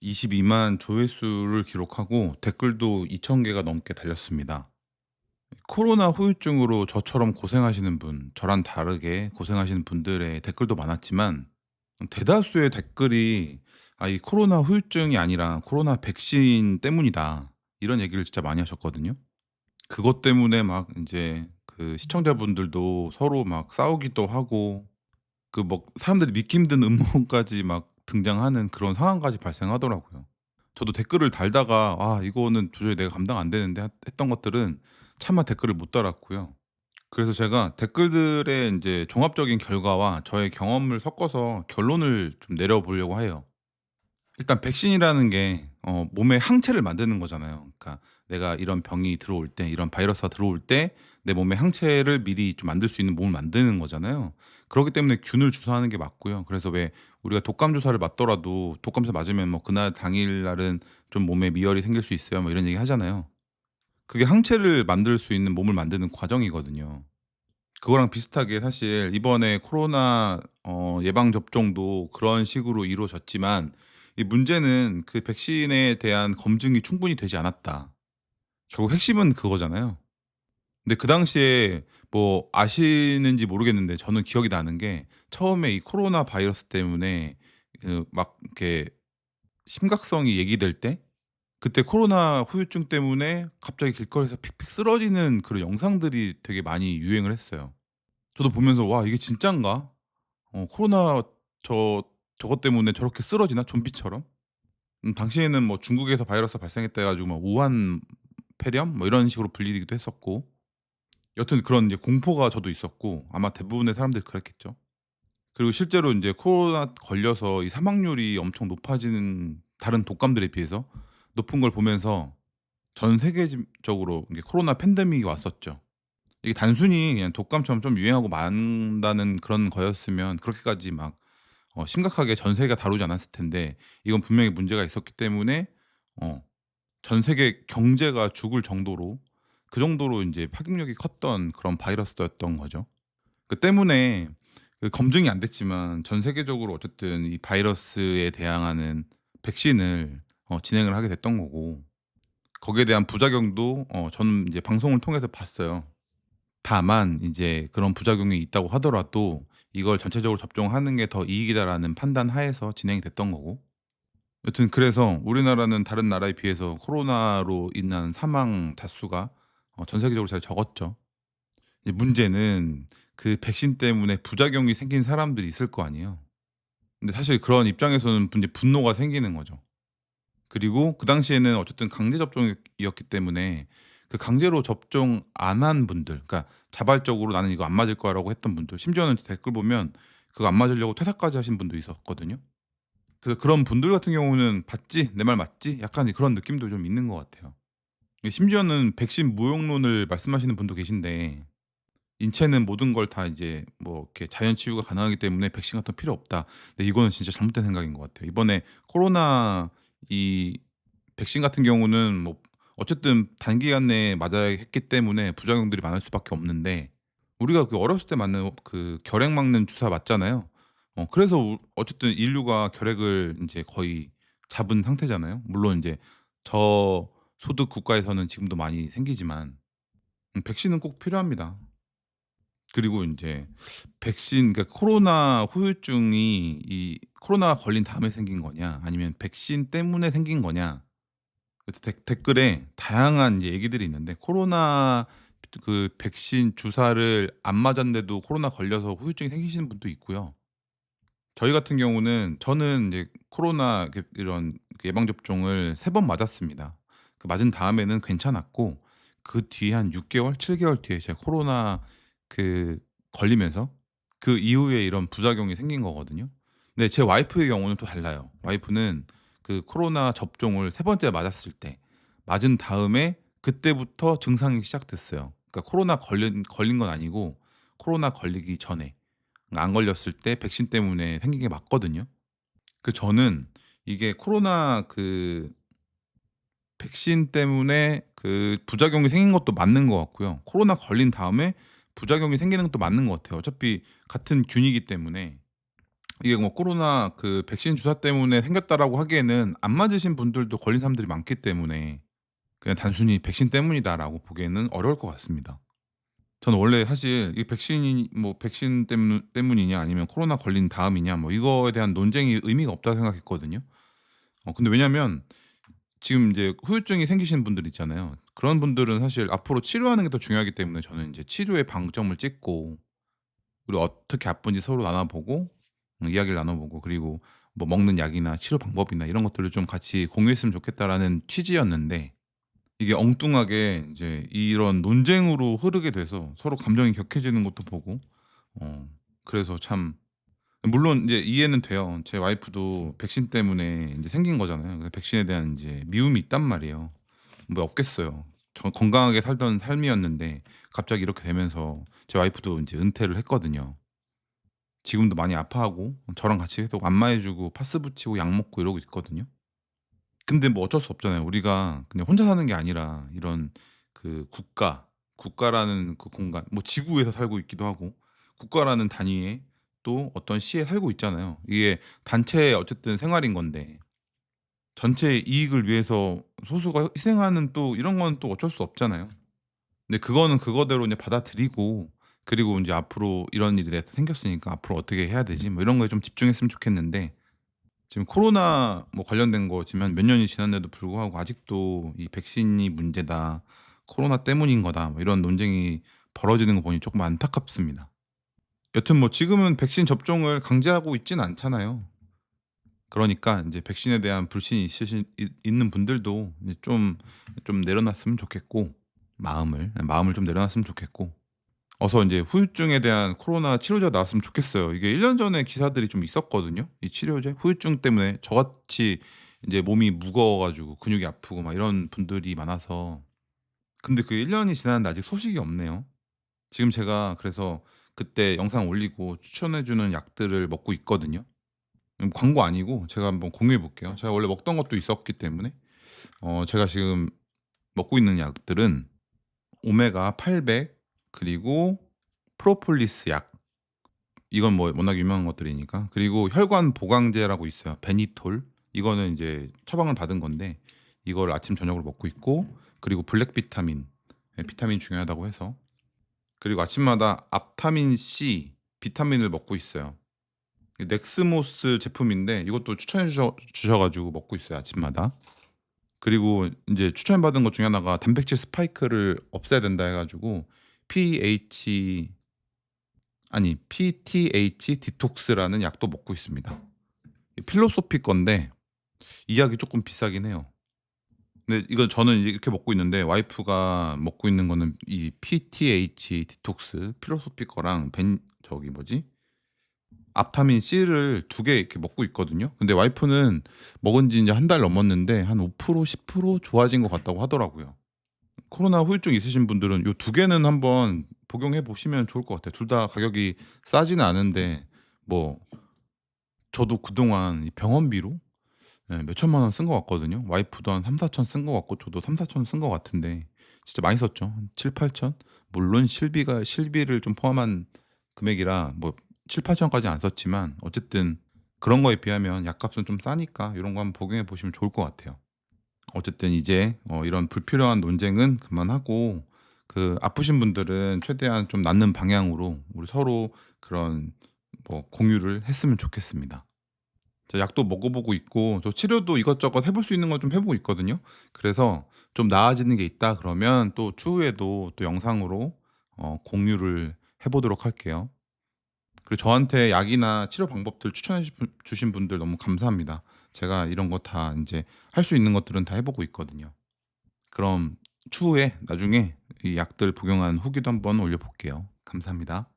22만 조회수를 기록하고 댓글도 2,000개가 넘게 달렸습니다. 코로나 후유증으로 저처럼 고생하시는 분, 저랑 다르게 고생하시는 분들의 댓글도 많았지만 대다수의 댓글이 이 코로나 후유증이 아니라 코로나 백신 때문이다." 이런 얘기를 진짜 많이 하셨거든요. 그것 때문에 막 인제 그 시청자분들도 서로 막 싸우기도 하고 그 뭐 사람들이 믿기 힘든 음모까지 막 등장하는 그런 상황까지 발생하더라고요. 저도 댓글을 달다가 '아 이거는 도저히 내가 감당 안 되는데.' 했던 것들은 차마 댓글을 못 달았고요. 그래서 제가 댓글들의 인제 종합적인 결과와 저의 경험을 섞어서 결론을 좀 내려 보려고 해요. 일단 백신이라는 게 몸에 항체를 만드는 거잖아요. 그러니까 내가 이런 병이 들어올 때, 이런 바이러스가 들어올 때 내 몸에 항체를 미리 좀 만들 수 있는 몸을 만드는 거잖아요. 그렇기 때문에 균을 주사하는 게 맞고요. 그래서 왜 우리가 독감 주사를 맞더라도 독감 주사 맞으면 뭐 그날 당일날은 좀 몸에 미열이 생길 수 있어요. 뭐 이런 얘기 하잖아요. 그게 항체를 만들 수 있는 몸을 만드는 과정이거든요. 그거랑 비슷하게 사실 이번에 코로나 예방 접종도 그런 식으로 이루어졌지만 이 문제는 그 백신에 대한 검증이 충분히 되지 않았다. 결국 핵심은 그거잖아요. 근데 그 당시에 뭐 아시는지 모르겠는데 저는 기억이 나는 게 처음에 이 코로나 바이러스 때문에 그 막 이렇게 심각성이 얘기될 때 그때 코로나 후유증 때문에 갑자기 길거리에서 픽픽 쓰러지는 그런 영상들이 되게 많이 유행을 했어요. 저도 보면서 '와 이게 진짠가? 코로나 저 저것 때문에 저렇게 쓰러지나 좀비처럼?' 당시에는 뭐 중국에서 바이러스가 발생했다 해 가지고 막 우한 폐렴 뭐 이런 식으로 불리기도 했었고 여튼 그런 이제 공포가 저도 있었고 아마 대부분의 사람들이 그랬겠죠. 그리고 실제로 인제 코로나 걸려서 이 사망률이 엄청 높아지는 다른 독감들에 비해서 높은 걸 보면서 전 세계적으로 이게 코로나 팬데믹이 왔었죠. 이게 단순히 그냥 독감처럼 좀 유행하고 만다는 그런 거였으면 그렇게까지 막 심각하게 전 세계가 다루지 않았을 텐데 이건 분명히 문제가 있었기 때문에 어 전 세계 경제가 죽을 정도로 그 정도로 인제 파급력이 컸던 그런 바이러스였던 거죠. 그 때문에 그 검증이 안 됐지만 전 세계적으로 어쨌든 이 바이러스에 대항하는 백신을 진행을 하게 됐던 거고 거기에 대한 부작용도 저는 이제 방송을 통해서 봤어요. 다만 이제 그런 부작용이 있다고 하더라도 이걸 전체적으로 접종하는 게 더 이익이다라는 판단 하에서 진행이 됐던 거고 여튼 그래서 우리나라는 다른 나라에 비해서 코로나로 인한 사망 자수가 전 세계적으로 제일 적었죠. 이제 문제는 그 백신 때문에 부작용이 생긴 사람들이 있을 거 아니에요. 근데 사실 그런 입장에서는 이제 분노가 생기는 거죠. 그리고 그 당시에는 어쨌든 강제 접종이었기 때문에 그 강제로 접종 안 한 분들 그러니까 자발적으로 '나는 이거 안 맞을 거야.'라고 했던 분들 심지어는 댓글 보면 그거 안 맞으려고 퇴사까지 하신 분도 있었거든요. 그래서 그런 분들 같은 경우는 '봤지? 내 말 맞지?' 약간 그런 느낌도 좀 있는 것 같아요. 심지어는 백신 무용론을 말씀하시는 분도 계신데 인체는 모든 걸 다 이제 뭐 이렇게 자연 치유가 가능하기 때문에 백신 같은 거 필요 없다. 근데 이거는 진짜 잘못된 생각인 것 같아요. 이번에 코로나 이 백신 같은 경우는 뭐 어쨌든 단기간 내에 맞아야 했기 때문에 부작용들이 많을 수밖에 없는데 우리가 그 어렸을 때 맞는 그 결핵 막는 주사 맞잖아요. 그래서 어쨌든 인류가 결핵을 인제 거의 잡은 상태잖아요. 물론 인제 저소득 국가에서는 지금도 많이 생기지만 백신은 꼭 필요합니다. 그리고 인제 백신 그러니까 코로나 후유증이 이 코로나가 걸린 다음에 생긴 거냐 아니면 백신 때문에 생긴 거냐 그래서 댓글에 다양한 이제 얘기들이 있는데 코로나 그 백신 주사를 안 맞았는데도 코로나 걸려서 후유증이 생기시는 분도 있고요. 저희 같은 경우는 저는 이제 코로나 이런 그 예방 접종을 3번 맞았습니다. 그 맞은 다음에는 괜찮았고 그 뒤에 한 6 개월, 7 개월 뒤에 제가 코로나 그 걸리면서 그 이후에 이런 부작용이 생긴 거거든요. 근데 제 와이프의 경우는 또 달라요. 와이프는 그 코로나 접종을 3번째 맞았을 때 맞은 다음에 그때부터 증상이 시작됐어요. 그러니까 코로나 걸린 건 아니고 코로나 걸리기 전에 안 걸렸을 때 백신 때문에 생긴 게 맞거든요. 저는 이게 코로나 그 백신 때문에 그 부작용이 생긴 것도 맞는 것 같고요. 코로나 걸린 다음에 부작용이 생기는 것도 맞는 것 같아요. 어차피 같은 균이기 때문에. 이게 뭐 코로나 그 백신 주사 때문에 생겼다라고 하기에는 안 맞으신 분들도 걸린 사람들이 많기 때문에 그냥 단순히 '백신 때문이다.'라고 보기에는 어려울 것 같습니다. 저는 원래 사실 이 백신이 뭐 백신 때문이냐 아니면 코로나 걸린 다음이냐 뭐 이거에 대한 논쟁이 의미가 없다고 생각했거든요. 근데 왜냐면 지금 이제 후유증이 생기시는 분들 있잖아요. 그런 분들은 사실 앞으로 치료하는 게 더 중요하기 때문에 저는 인제 치료에 방점을 찍고 그리고 어떻게 아픈지 서로 나눠 보고 이야기를 나눠 보고 그리고 뭐 먹는 약이나 치료 방법이나 이런 것들을 좀 같이 공유했으면 좋겠다라는 취지였는데 이게 엉뚱하게 인제 이런 논쟁으로 흐르게 돼서 서로 감정이 격해지는 것도 보고 어 그래서 참 물론 인제 이해는 돼요. 제 와이프도 백신 때문에 인제 생긴 거잖아요. 그래서 백신에 대한 인제 미움이 있단 말이에요. 뭐 없겠어요. 저 건강하게 살던 삶이었는데 갑자기 이렇게 되면서 제 와이프도 인제 은퇴를 했거든요. 지금도 많이 아파하고 저랑 같이 계속 안마해 주고 파스 붙이고 약 먹고 이러고 있거든요. 근데 뭐 어쩔 수 없잖아요. 우리가 그냥 혼자 사는 게 아니라 이런 그 국가라는 그 공간 뭐 지구에서 살고 있기도 하고 국가라는 단위의 또 어떤 시에 살고 있잖아요. 이게 단체의 어쨌든 생활인 건데 전체의 이익을 위해서 소수가 희생하는 또 이런 건 또 어쩔 수 없잖아요. 근데 그거는 그거대로 이제 받아들이고 그리고 인제 앞으로 이런 일이 내가 생겼으니까 '앞으로 어떻게 해야 되지?' 뭐 이런 거에 좀 집중했으면 좋겠는데 지금 코로나 뭐 관련된 거지만 몇 년이 지났는데도 불구하고 아직도 이 "백신이 문제다. 코로나 때문인 거다." 뭐 이런 논쟁이 벌어지는 거 보니 쪼끔 안타깝습니다. 여튼 뭐 지금은 백신 접종을 강제하고 있진 않잖아요. 그러니까 인제 백신에 대한 불신이 있는 분들도 이제 좀 내려놨으면 좋겠고 마음을 좀 내려놨으면 좋겠고 어서 인제 후유증에 대한 코로나 치료제가 나왔으면 좋겠어요. 이게 1년 전에 기사들이 좀 있었거든요. 이 치료제 후유증 때문에 저같이 인제 몸이 무거워 가지고 근육이 아프고 막 이런 분들이 많아서 근데 그 1 년이 지났는데 아직 소식이 없네요. 지금 제가 그래서 그때 영상 올리고 추천해 주는 약들을 먹고 있거든요. 광고 아니고 제가 한번 공유해 볼게요. 제가 원래 먹던 것도 있었기 때문에 제가 지금 먹고 있는 약들은 오메가 800 그리고 프로폴리스 약 이건 뭐 워낙 유명한 것들이니까. 그리고 혈관 보강제라고 있어요. 베니톨. 이거는 인제 처방을 받은 건데 이거를 아침 저녁으로 먹고 있고 그리고 블랙 비타민 비타민이 중요하다고 해서 그리고 아침마다 앞타민 C 비타민을 먹고 있어요. 이 넥스모스 제품인데 이것도 추천해 주셔 가지고 먹고 있어요, 아침마다. 그리고 인제 추천받은 것 중에 하나가 단백질 스파이크를 없애야 된다 해 가지고 PH 아니 PTH 디톡스라는 약도 먹고 있습니다. 이 필로소피 건데 이 약이 쪼끔 비싸긴 해요. 근데 이건 저는 이렇게 먹고 있는데 와이프가 먹고 있는 거는 이 PTH 디톡스 필로소피 거랑 저기 뭐지? 앞타민 C를 2개 이렇게 먹고 있거든요. 근데 와이프는 먹은 지 인제 한 달 넘었는데 한 5% 10% 좋아진 것 같다고 하더라고요. 코로나 후유증 있으신 분들은 요 2개는 한번 복용해 보시면 좋을 것 같아요. 둘 다 가격이 싸지는 않은데 뭐 저도 그동안 이 병원비로 예 몇 천만 원 쓴 것 같거든요. 와이프도 한 3-4천 쓴 것 같고 저도 3-4천 쓴 것 같은데 진짜 많이 썼죠. 한 7-8천? 물론 실비를 좀 포함한 금액이라 뭐 7-8 천까지는 안 썼지만 어쨌든 그런 거에 비하면 약값은 좀 싸니까 요런 거 한번 복용해 보시면 좋을 것 같아요. 어쨌든 이제 이런 불필요한 논쟁은 그만하고 그 아프신 분들은 최대한 좀 낫는 방향으로 우리 서로 그런 뭐 공유를 했으면 좋겠습니다. 저 약도 먹어 보고 있고 저 치료도 이것저것 해볼 수 있는 건 좀 해 보고 있거든요. 그래서 좀 나아지는 게 있다 그러면 또 추후에도 또 영상으로 공유를 해 보도록 할게요. 그리고 저한테 약이나 치료 방법들 추천해 주신 분들 너무 감사합니다. 제가 이런 거 다 인제 할 수 있는 것들은 다 해 보고 있거든요. 그럼 추후에 나중에 이 약들 복용한 후기도 한번 올려 볼게요. 감사합니다.